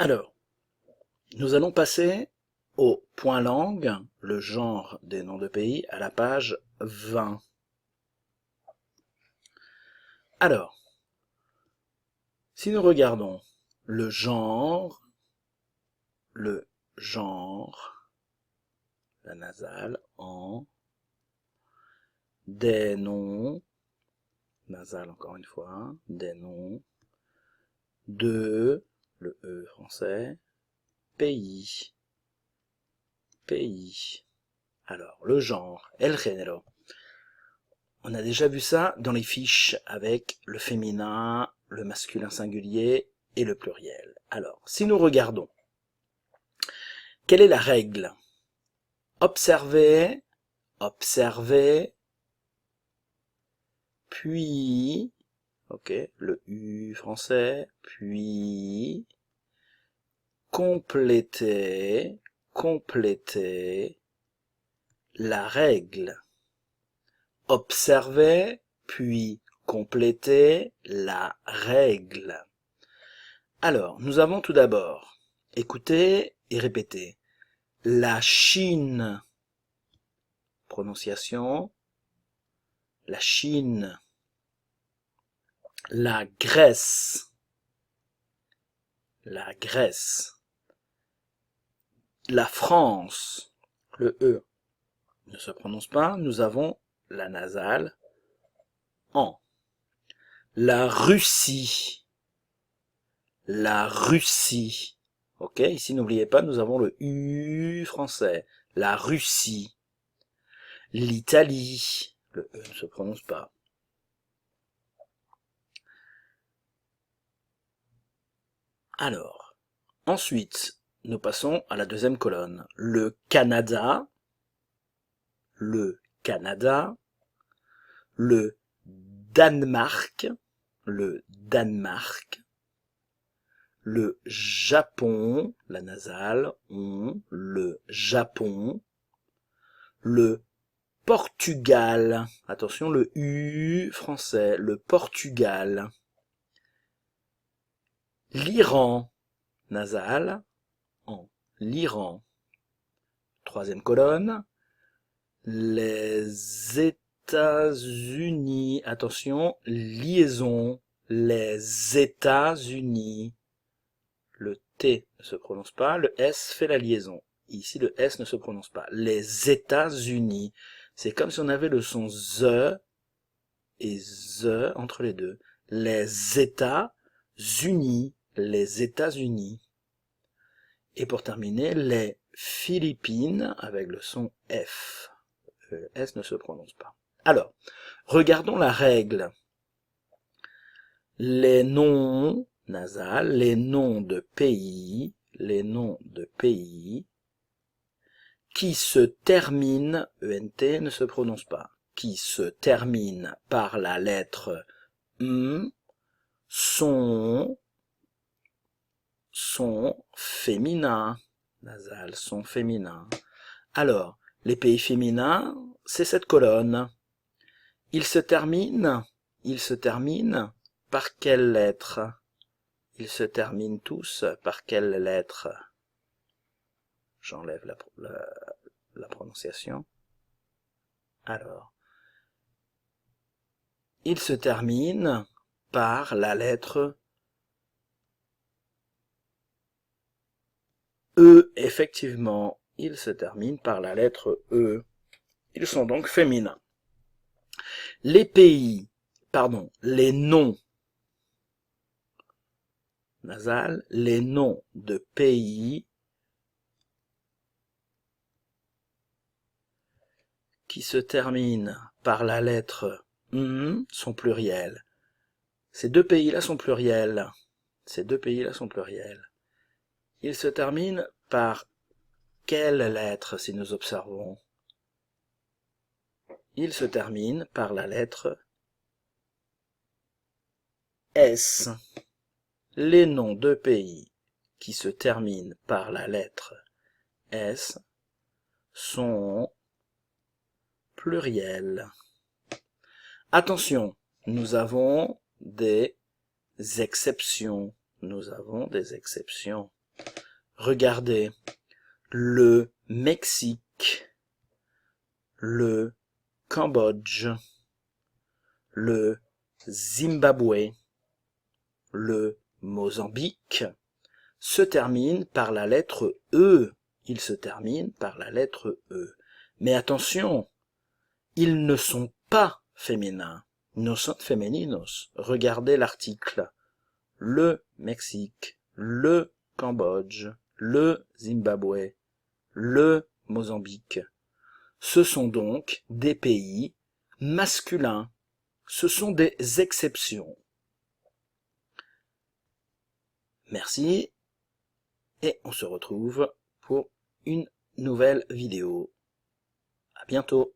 Alors, nous allons passer au point langue, le genre des noms de pays, à la page 20. Alors, si nous regardons le genre, la nasale, en, des noms, nasale encore une fois, des noms, de, le E français, pays, pays. Alors, le genre, el género. On a déjà vu ça dans les fiches avec le féminin, le masculin singulier et le pluriel. Alors, si nous regardons, quelle est la règle? Observer, observer, puis, ok, le U français, puis, compléter, compléter la règle. Observer, puis compléter la règle. Alors, nous avons tout d'abord, écoutez et répétez. La Chine, prononciation, la Chine. La Grèce, la Grèce. La France, le E ne se prononce pas, nous avons la nasale en. La Russie, la Russie. Ok, ici n'oubliez pas, nous avons le U français, la Russie. L'Italie, le E ne se prononce pas. Alors, ensuite, nous passons à la deuxième colonne. Le Canada, le Canada, le Danemark, le Danemark, le Japon, la nasale, on, le Japon, le Portugal, attention le U français, le Portugal, l'Iran, nasale, en, l'Iran, troisième colonne, les États-Unis, attention, liaison, les États-Unis, le T ne se prononce pas, le S fait la liaison. Ici, le S ne se prononce pas. Les États-Unis. C'est comme si on avait le son ZE et ZE entre les deux. Les États-Unis. Les États-Unis. Et pour terminer, les Philippines avec le son F. Le S ne se prononce pas. Alors, regardons la règle. Les noms nasales, les noms de pays qui se terminent, ENT ne se prononce pas, qui se terminent par la lettre M sont féminins, nasales sont féminins. Alors, les pays féminins, c'est cette colonne. Ils se terminent par quelle lettre? Ils se terminent tous par quelle lettre? J'enlève la prononciation. Alors, ils se terminent par la lettre E. Effectivement, ils se terminent par la lettre E. Ils sont donc féminins. Les noms nasales, les noms de pays qui se terminent par la lettre M sont pluriels. Ces deux pays-là sont pluriels. Ils se terminent par quelle lettre si nous observons? Ils se terminent par la lettre S. Les noms de pays qui se terminent par la lettre S sont pluriels. Attention, nous avons des exceptions. Regardez, le Mexique, le Cambodge, le Zimbabwe, le Mozambique se terminent par la lettre E. Ils se terminent par la lettre E. Mais attention, ils ne sont pas féminins. No son femeninos. Regardez l'article. Le Mexique, le Cambodge, le Zimbabwe, le Mozambique. Ce sont donc des pays masculins. Ce sont des exceptions. Merci et on se retrouve pour une nouvelle vidéo. À bientôt.